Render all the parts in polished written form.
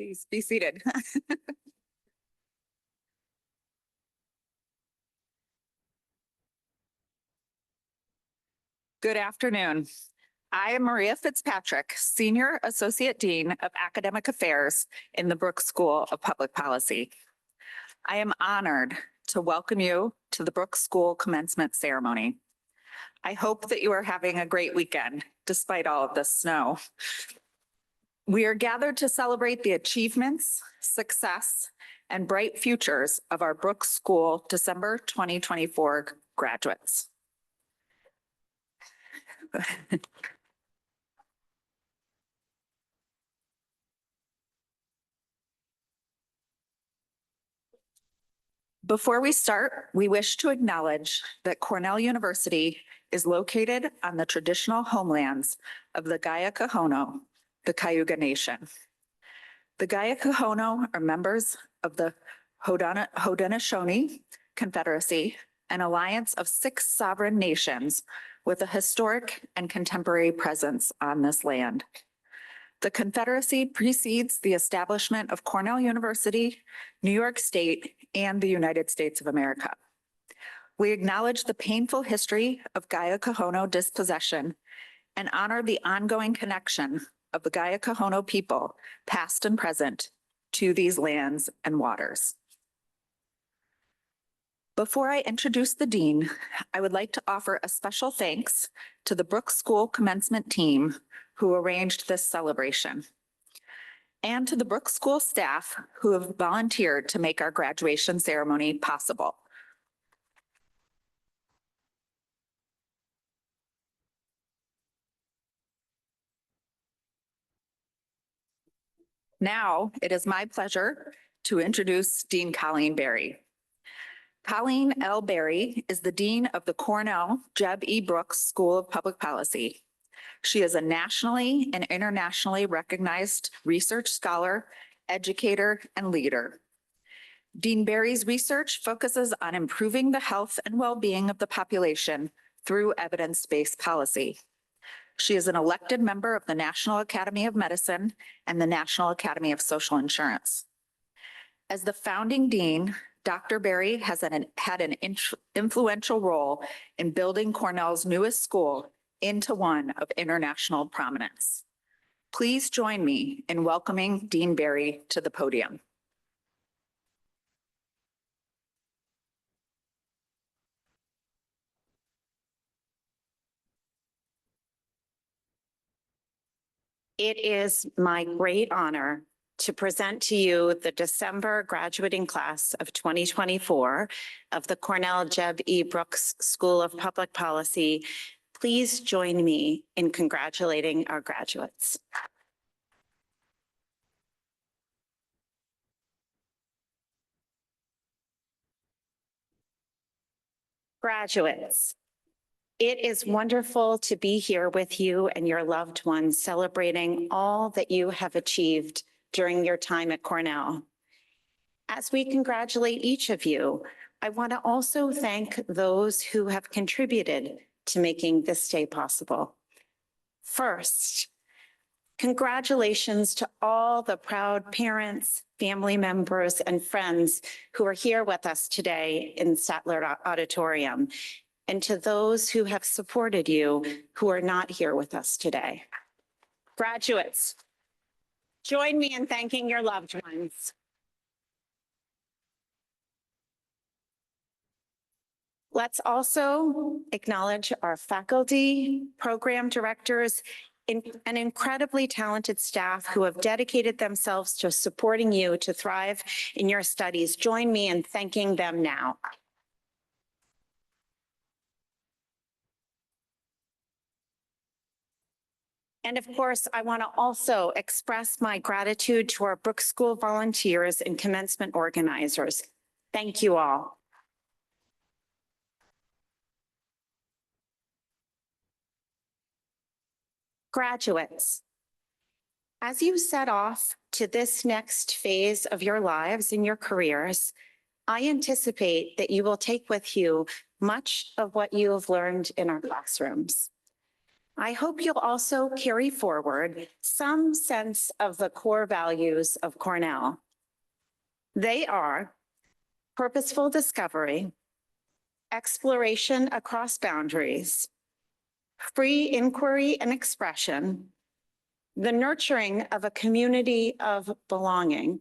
Please be seated. Good afternoon. I am Maria Fitzpatrick, Senior Associate Dean of Academic Affairs in the Brooks School of Public Policy. I am honored to welcome you to the Brooks School commencement ceremony. I hope that you are having a great weekend, despite all of this snow. We are gathered to celebrate the achievements, success, and bright futures of our Brooks School December 2024 graduates. Before we start, we wish to acknowledge that Cornell University is located on the traditional homelands of the Gaia-Kahono, the Cayuga Nation. The Gaia-Kahono are members of the Haudenosaunee Confederacy, an alliance of 6 sovereign nations with a historic and contemporary presence on this land. The Confederacy precedes the establishment of Cornell University, New York State, and the United States of America. We acknowledge the painful history of Gaia-Kahono dispossession and honor the ongoing connection of the Gaia-Kahono people, past and present, to these lands and waters. Before I introduce the Dean, I would like to offer a special thanks to the Brooks School commencement team who arranged this celebration, and to the Brooks School staff who have volunteered to make our graduation ceremony possible. Now, it is my pleasure to introduce Dean Colleen Berry. Colleen L. Berry is the Dean of the Cornell Jeb E. Brooks School of Public Policy. She is a nationally and internationally recognized research scholar, educator, and leader. Dean Berry's research focuses on improving the health and well-being of the population through evidence-based policy. She is an elected member of the National Academy of Medicine and the National Academy of Social Insurance. As the founding dean, Dr. Berry has had an influential role in building Cornell's newest school into one of international prominence. Please join me in welcoming Dean Berry to the podium. It is my great honor to present to you the December graduating class of 2024 of the Cornell Jeb E. Brooks School of Public Policy. Please join me in congratulating our graduates. Graduates, it is wonderful to be here with you and your loved ones celebrating all that you have achieved during your time at Cornell. As we congratulate each of you, I want to also thank those who have contributed to making this day possible. First, congratulations to all the proud parents, family members, and friends who are here with us today in Statler Auditorium, and to those who have supported you who are not here with us today. Graduates, join me in thanking your loved ones. Let's also acknowledge our faculty, program directors, and incredibly talented staff who have dedicated themselves to supporting you to thrive in your studies. Join me in thanking them now. And of course, I want to also express my gratitude to our Brooks School volunteers and commencement organizers. Thank you all. Graduates, as you set off to this next phase of your lives and your careers, I anticipate that you will take with you much of what you have learned in our classrooms. I hope you'll also carry forward some sense of the core values of Cornell. They are purposeful discovery, exploration across boundaries, free inquiry and expression, the nurturing of a community of belonging,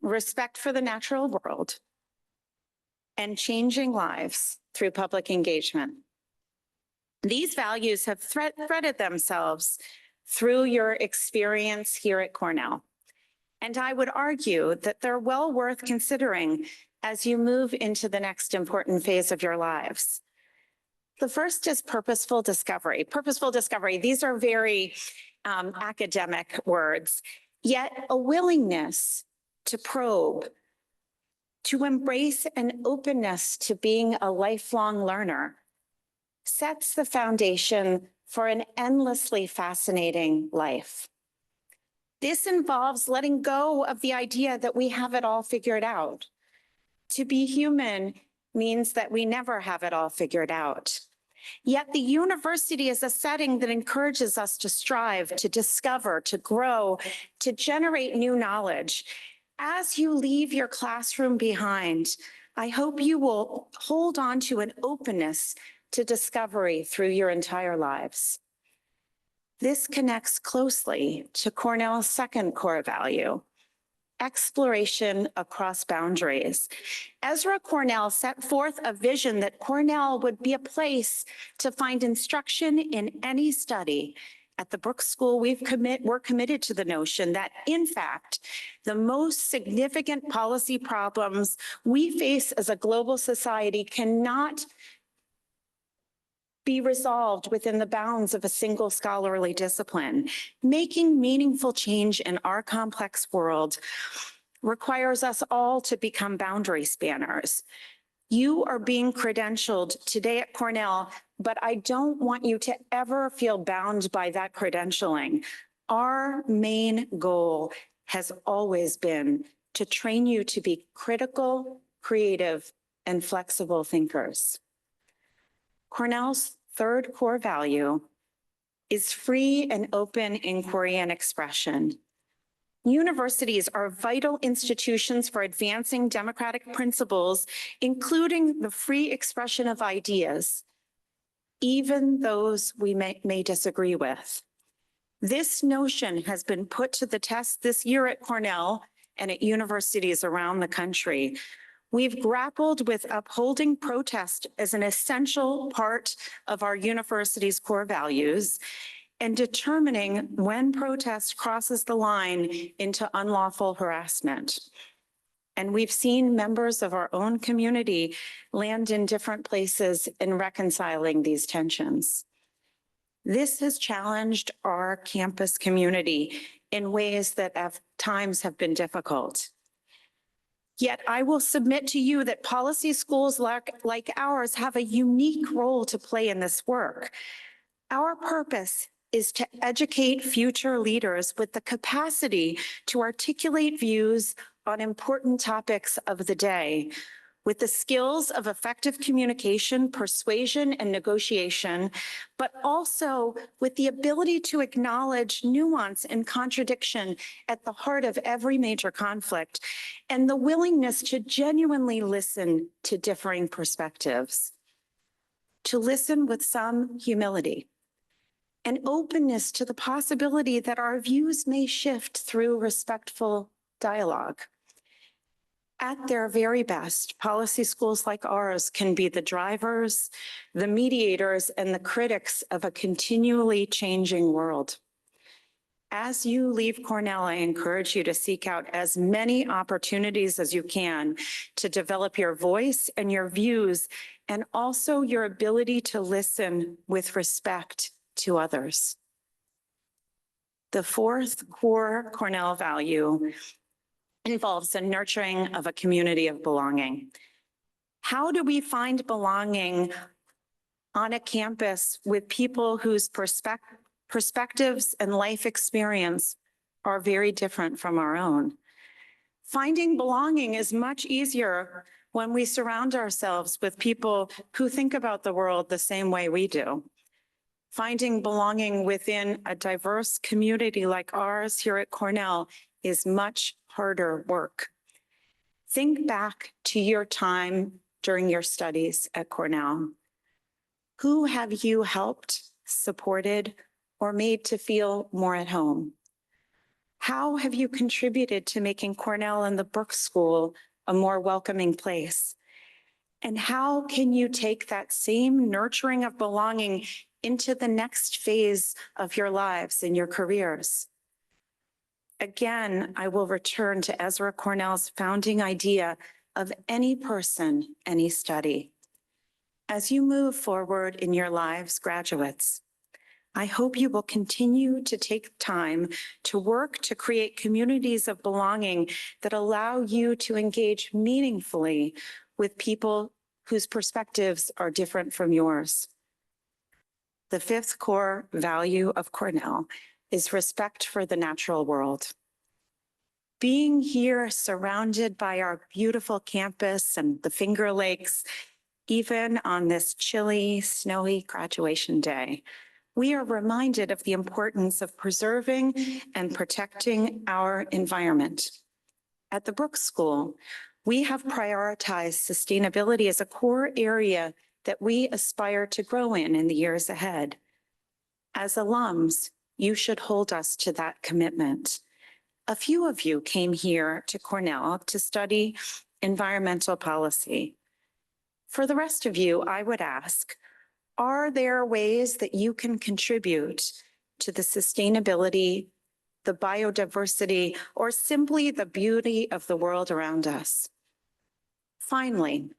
respect for the natural world, and changing lives through public engagement. These values have threaded themselves through your experience here at Cornell. And I would argue that they're well worth considering as you move into the next important phase of your lives. The first is purposeful discovery. Purposeful discovery, these are very academic words, yet a willingness to probe, to embrace an openness to being a lifelong learner, sets the foundation for an endlessly fascinating life. This involves letting go of the idea that we have it all figured out. To be human means that we never have it all figured out. Yet the university is a setting that encourages us to strive, to discover, to grow, to generate new knowledge. As you leave your classroom behind, I hope you will hold on to an openness to discovery through your entire lives. This connects closely to Cornell's second core value, exploration across boundaries. Ezra Cornell set forth a vision that Cornell would be a place to find instruction in any study. At the Brooks School, we're committed to the notion that, in fact, the most significant policy problems we face as a global society cannot be resolved within the bounds of a single scholarly discipline. Making meaningful change in our complex world requires us all to become boundary spanners. You are being credentialed today at Cornell, but I don't want you to ever feel bound by that credentialing. Our main goal has always been to train you to be critical, creative, and flexible thinkers. Cornell's third core value is free and open inquiry and expression. Universities are vital institutions for advancing democratic principles, including the free expression of ideas, even those we may disagree with. This notion has been put to the test this year at Cornell and at universities around the country. We've grappled with upholding protest as an essential part of our university's core values and determining when protest crosses the line into unlawful harassment. And we've seen members of our own community land in different places in reconciling these tensions. This has challenged our campus community in ways that at times have been difficult. Yet I will submit to you that policy schools like ours have a unique role to play in this work. Our purpose is to educate future leaders with the capacity to articulate views on important topics of the day, with the skills of effective communication, persuasion, and negotiation, but also with the ability to acknowledge nuance and contradiction at the heart of every major conflict, and the willingness to genuinely listen to differing perspectives, to listen with some humility, an openness to the possibility that our views may shift through respectful dialogue. At their very best, policy schools like ours can be the drivers, the mediators, and the critics of a continually changing world. As you leave Cornell, I encourage you to seek out as many opportunities as you can to develop your voice and your views, and also your ability to listen with respect to others. The fourth core Cornell value involves the nurturing of a community of belonging. How do we find belonging on a campus with people whose perspectives and life experience are very different from our own? Finding belonging is much easier when we surround ourselves with people who think about the world the same way we do. Finding belonging within a diverse community like ours here at Cornell is much harder work. Think back to your time during your studies at Cornell. Who have you helped, supported, or made to feel more at home? How have you contributed to making Cornell and the Brooks School a more welcoming place? And how can you take that same nurturing of belonging into the next phase of your lives and your careers? Again, I will return to Ezra Cornell's founding idea of any person, any study. As you move forward in your lives, graduates, I hope you will continue to take time to work to create communities of belonging that allow you to engage meaningfully with people whose perspectives are different from yours. The fifth core value of Cornell is respect for the natural world. Being here surrounded by our beautiful campus and the Finger Lakes, even on this chilly, snowy graduation day, we are reminded of the importance of preserving and protecting our environment. At the Brooks School, we have prioritized sustainability as a core area that we aspire to grow in the years ahead. As alums, you should hold us to that commitment. A few of you came here to Cornell to study environmental policy. For the rest of you, I would ask, are there ways that you can contribute to the sustainability, the biodiversity, or simply the beauty of the world around us? Finally,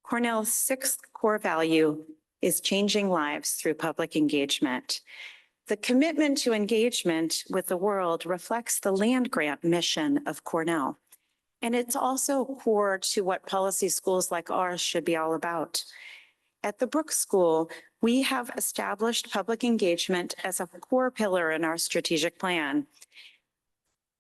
Cornell's sixth core value is changing lives through public engagement. The commitment to engagement with the world reflects the land-grant mission of Cornell. And it's also core to what policy schools like ours should be all about. At the Brooks School, we have established public engagement as a core pillar in our strategic plan.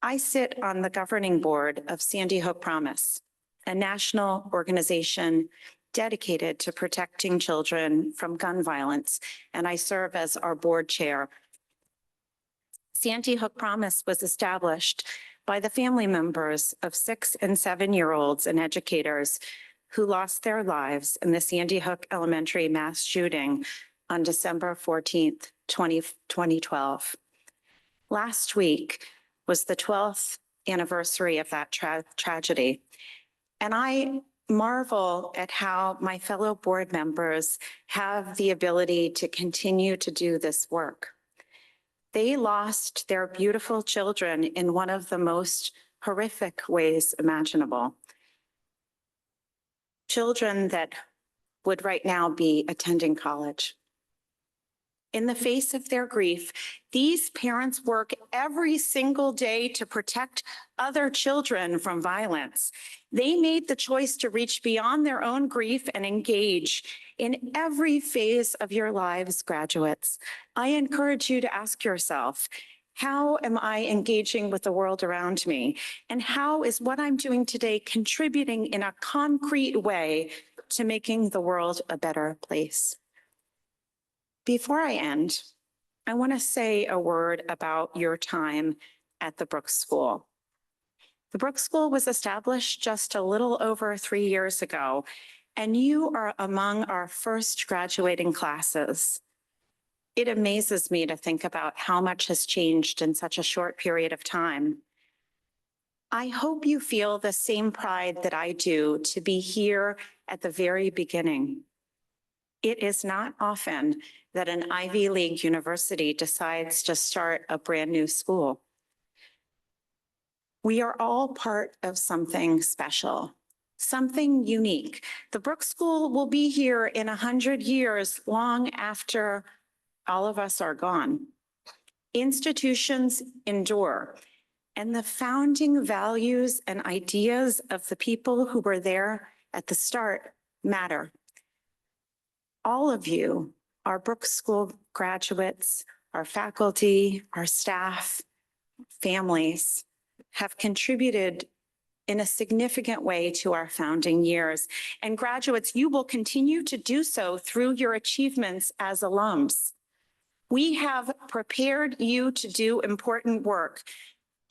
I sit on the governing board of Sandy Hook Promise, a national organization dedicated to protecting children from gun violence, and I serve as our board chair. Sandy Hook Promise was established by the family members of 6- and 7-year-olds and educators who lost their lives in the Sandy Hook Elementary mass shooting on December 14th, 2012. Last week was the 12th anniversary of that tragedy. And I marvel at how my fellow board members have the ability to continue to do this work. They lost their beautiful children in one of the most horrific ways imaginable. Children that would right now be attending college. In the face of their grief, these parents work every single day to protect other children from violence. They made the choice to reach beyond their own grief and engage in every phase of your lives, graduates. I encourage you to ask yourself, how am I engaging with the world around me? And how is what I'm doing today contributing in a concrete way to making the world a better place? Before I end, I want to say a word about your time at the Brooks School. The Brooks School was established just a little over 3 years ago, and you are among our first graduating classes. It amazes me to think about how much has changed in such a short period of time. I hope you feel the same pride that I do to be here at the very beginning. It is not often that an Ivy League university decides to start a brand new school. We are all part of something special, something unique. The Brooks School will be here in 100 years, long after all of us are gone. Institutions endure, and the founding values and ideas of the people who were there at the start matter. All of you, our Brooks School graduates, our faculty, our staff, families, have contributed in a significant way to our founding years. And graduates, you will continue to do so through your achievements as alums. We have prepared you to do important work,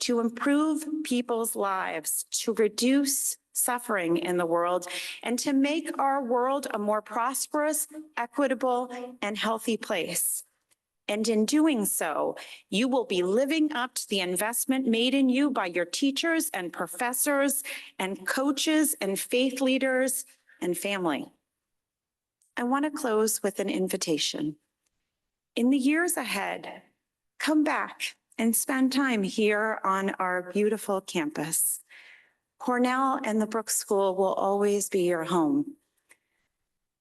to improve people's lives, to reduce suffering in the world, and to make our world a more prosperous, equitable, and healthy place. And in doing so, you will be living up to the investment made in you by your teachers and professors and coaches and faith leaders and family. I want to close with an invitation. In the years ahead, come back and spend time here on our beautiful campus. Cornell and the Brooks School will always be your home.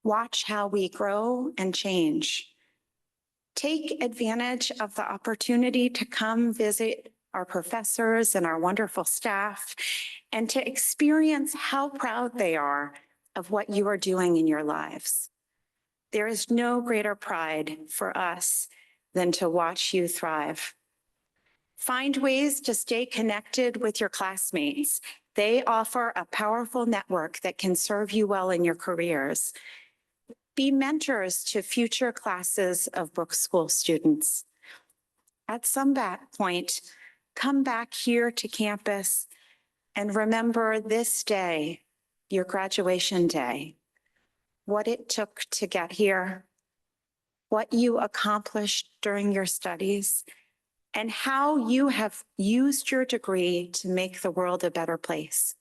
Watch how we grow and change. Take advantage of the opportunity to come visit our professors and our wonderful staff and to experience how proud they are of what you are doing in your lives. There is no greater pride for us than to watch you thrive. Find ways to stay connected with your classmates. They offer a powerful network that can serve you well in your careers. Be mentors to future classes of Brooks School students. At some point, come back here to campus and remember this day, your graduation day, what it took to get here, what you accomplished during your studies, and how you have used your degree to make the world a better place.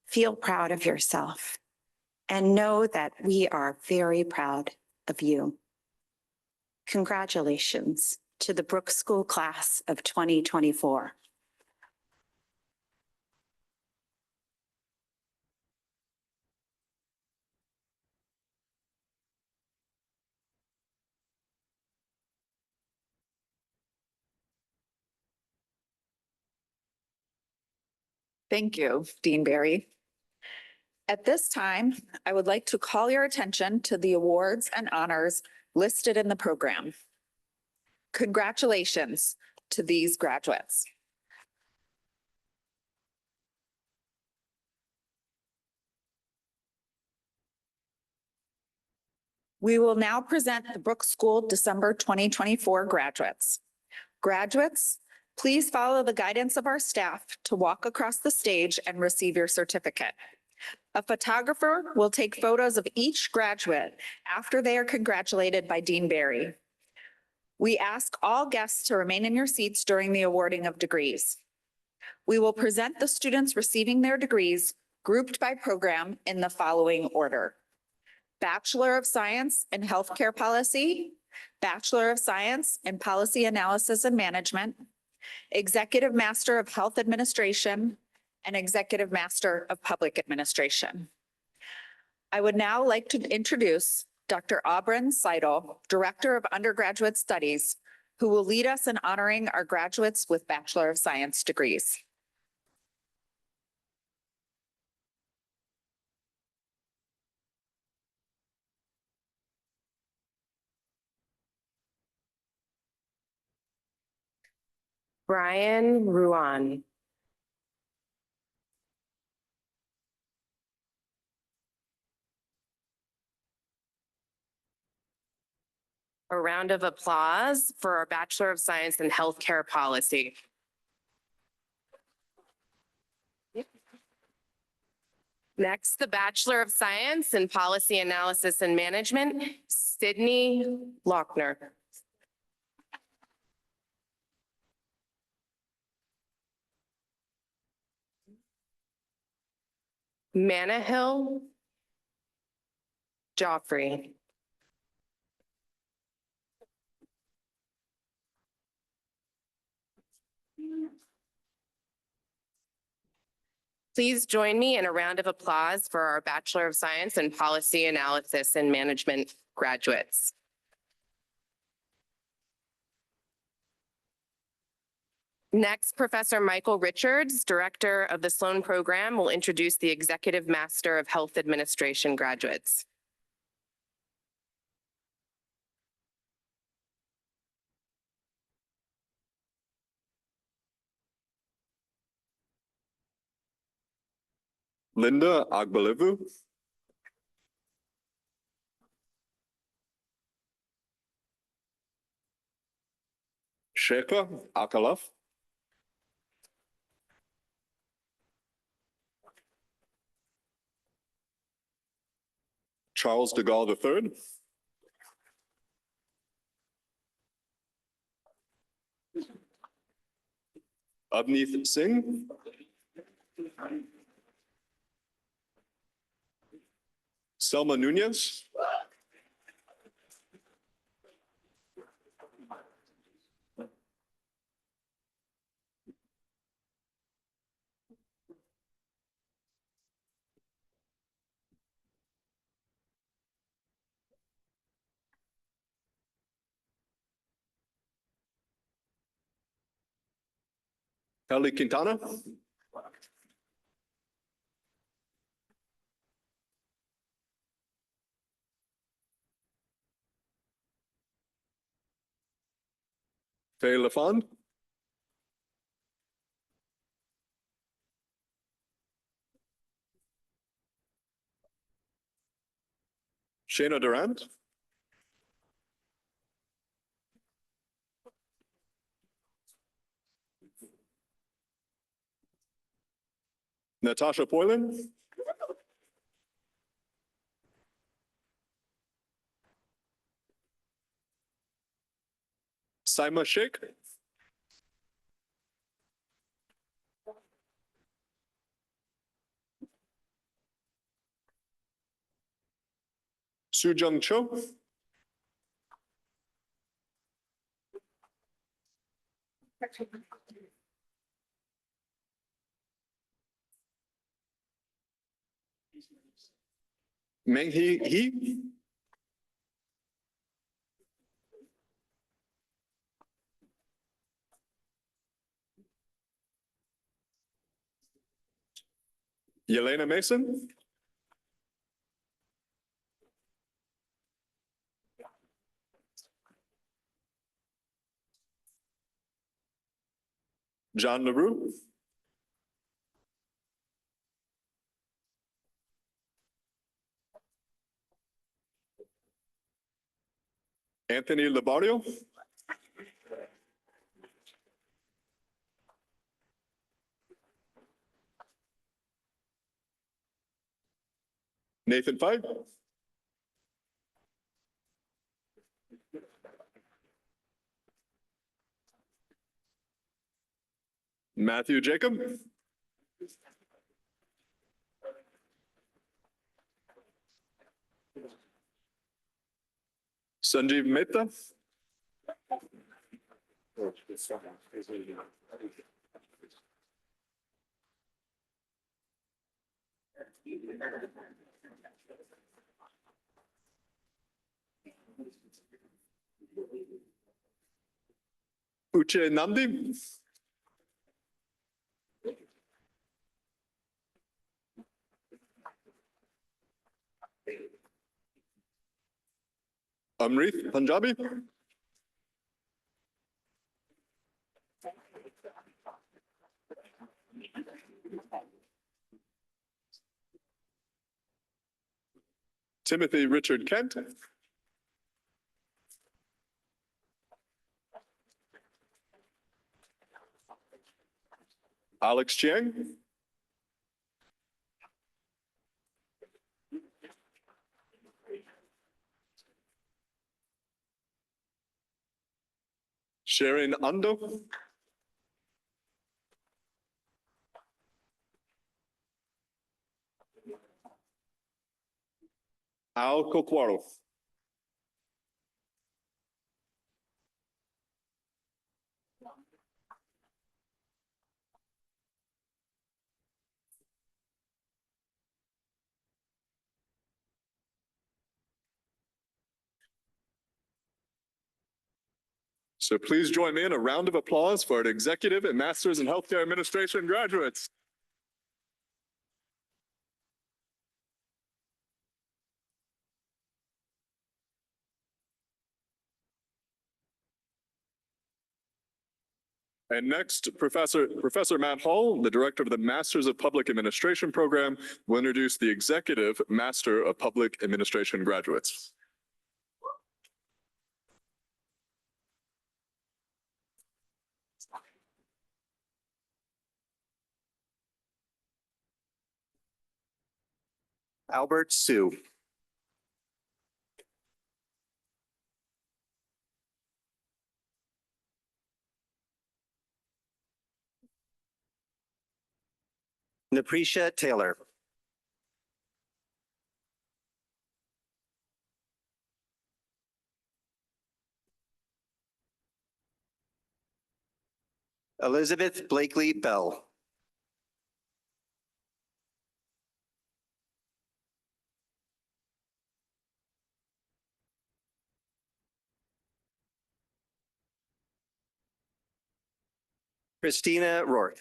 Feel proud of yourself and know that we are very proud of you. Congratulations to the Brooks School class of 2024. Thank you, Dean Barry. At this time, I would like to call your attention to the awards and honors listed in the program. Congratulations to these graduates. We will now present the Brooks School December 2024 graduates. Graduates, please follow the guidance of our staff to walk across the stage and receive your certificate. A photographer will take photos of each graduate after they are congratulated by Dean Barry. We ask all guests to remain in your seats during the awarding of degrees. We will present the students receiving their degrees grouped by program in the following order: Bachelor of Science in Healthcare Policy, Bachelor of Science in Policy Analysis and Management, Executive Master of Health Administration, and Executive Master of Public Administration. I would now like to introduce Dr. Aubryn Seidel, Director of Undergraduate Studies, who will lead us in honoring our graduates with Bachelor of Science degrees. Brian Ruan. A round of applause for our Bachelor of Science in Healthcare Policy. Next, the Bachelor of Science in Policy Analysis and Management, Sydney Lochner. Manahil Joffrey. Please join me in a round of applause for our Bachelor of Science in Policy Analysis and Management graduates. Next, Professor Michael Richards, Director of the Sloan Program, will introduce the Executive Master of Health Administration graduates. Linda Agbalevu. Sheikha Akalaf. Charles de Gaulle III. Avneet Singh. Selma Nunez. Kelly Quintana. Faye Lafond. Shayna Durant. Natasha Poylan. Saima Sheikh. Sujung Cho. Menghee He. Yelena Mason. John LaRue. Anthony Labarrio. Nathan Fight. Matthew Jacob. Sanjeev Mehta. Uche Namdi. Amrit Punjabi. Timothy Richard Kent. Alex Chiang. Sharon Ando. Al Coquaro. So please join me in a round of applause for our executive and master's in healthcare administration graduates. And next, Professor Matt Hall, the director of the Masters of Public Administration program, will introduce the executive Master of Public Administration graduates. Albert Sue. Napresha Taylor. Elizabeth Blakely Bell. Christina Rourke.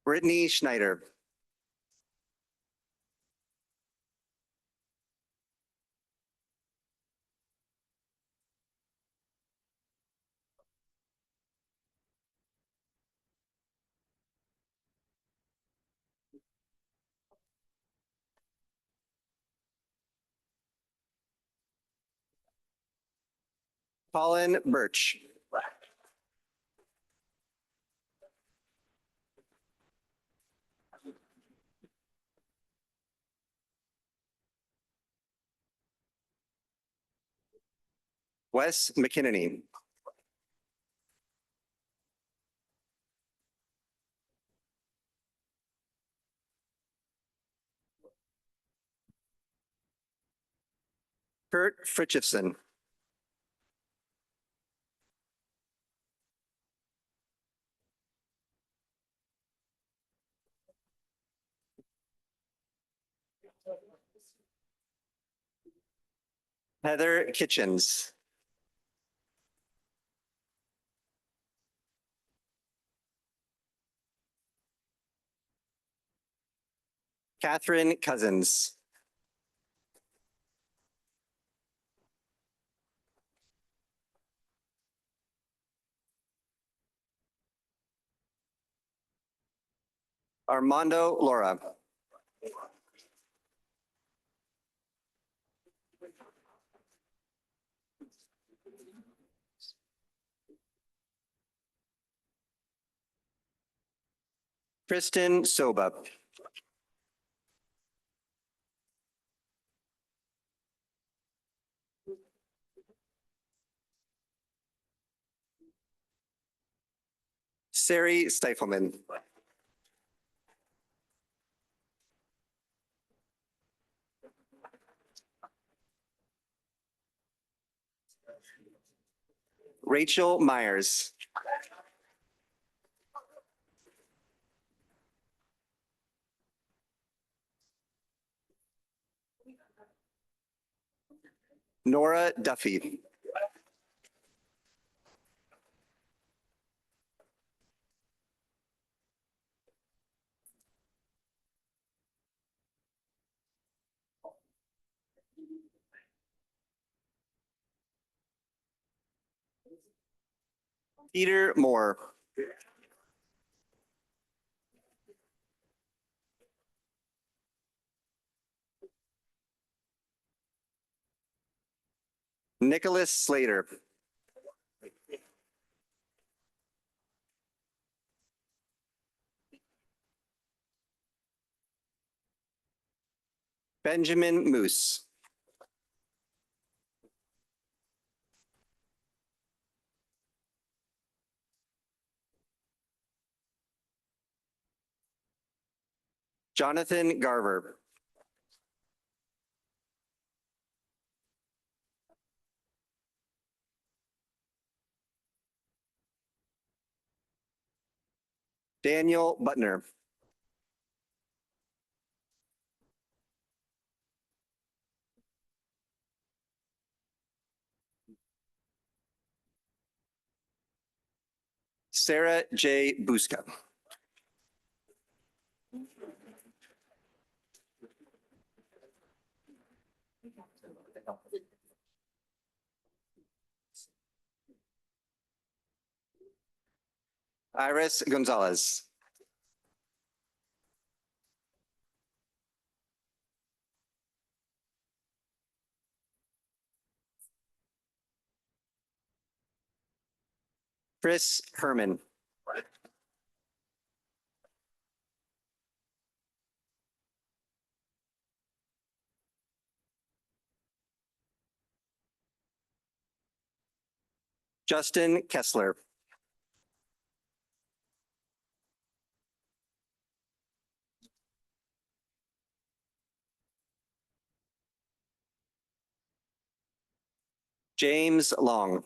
Brittany Schneider. Colin Birch. Wes McKinney. Kurt Fritjofsen. Heather Kitchens. Catherine Cousins. Armando Laura. Kristen Soba. Sari Stifelman. Rachel Myers. Nora Duffy. Peter Moore. Nicholas Slater. Benjamin Moose. Jonathan Garver. Daniel Butner. Sarah J. Buska. Iris Gonzalez. Chris Herman. Justin Kessler. James Long.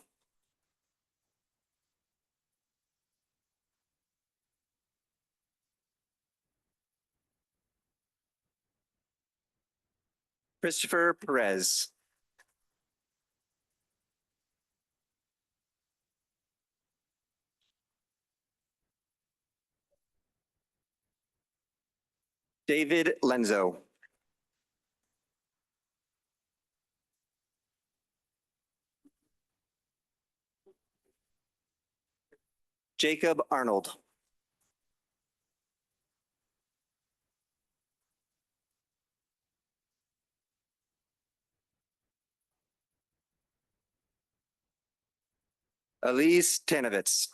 Christopher Perez. David Lenzo. Jacob Arnold. Elise Tanovitz.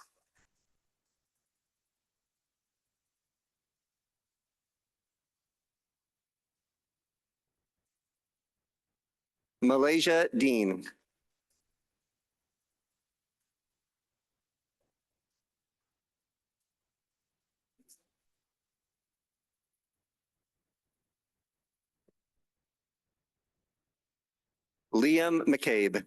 Malaysia Dean. Liam McCabe.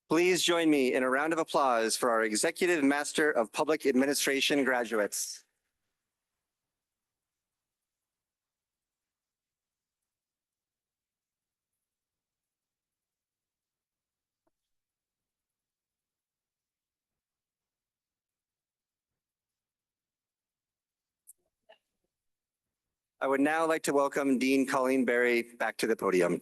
Please join me in a round of applause for our Executive Master of Public Administration graduates. I would now like to welcome Dean Colleen Berry back to the podium.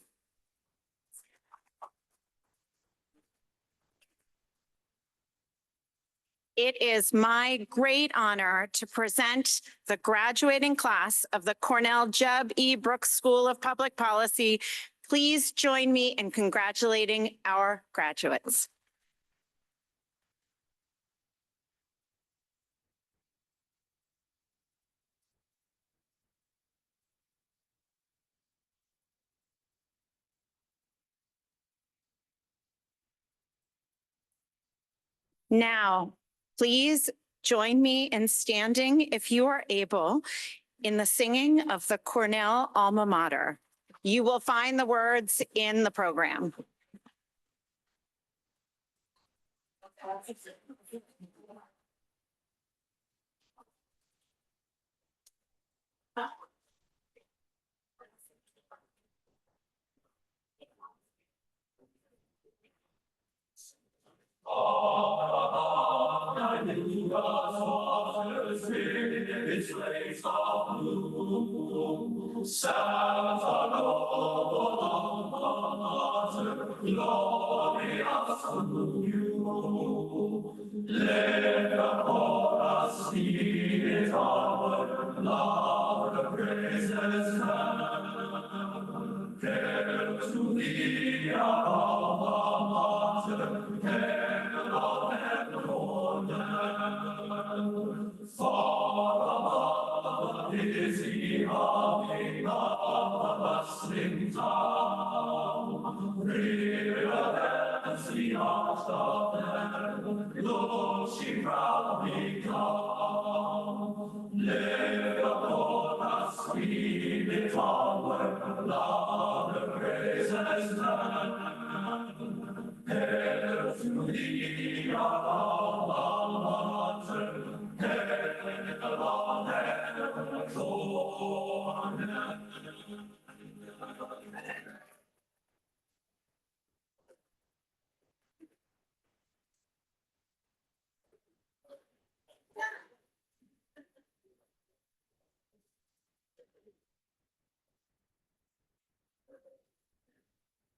It is my great honor to present the graduating class of the Cornell Jeb E. Brooks School of Public Policy. Please join me in congratulating our graduates. Now, please join me in standing, if you are able, in the singing of the Cornell Alma Mater. You will find the words in the program.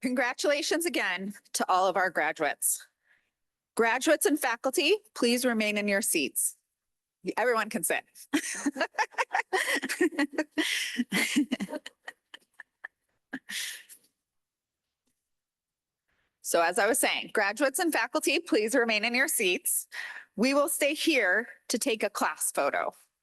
Congratulations again to all of our graduates. Graduates and faculty, please remain in your seats. Everyone can sit. So as I was saying, graduates and faculty, please remain in your seats. We will stay here to take a class photo.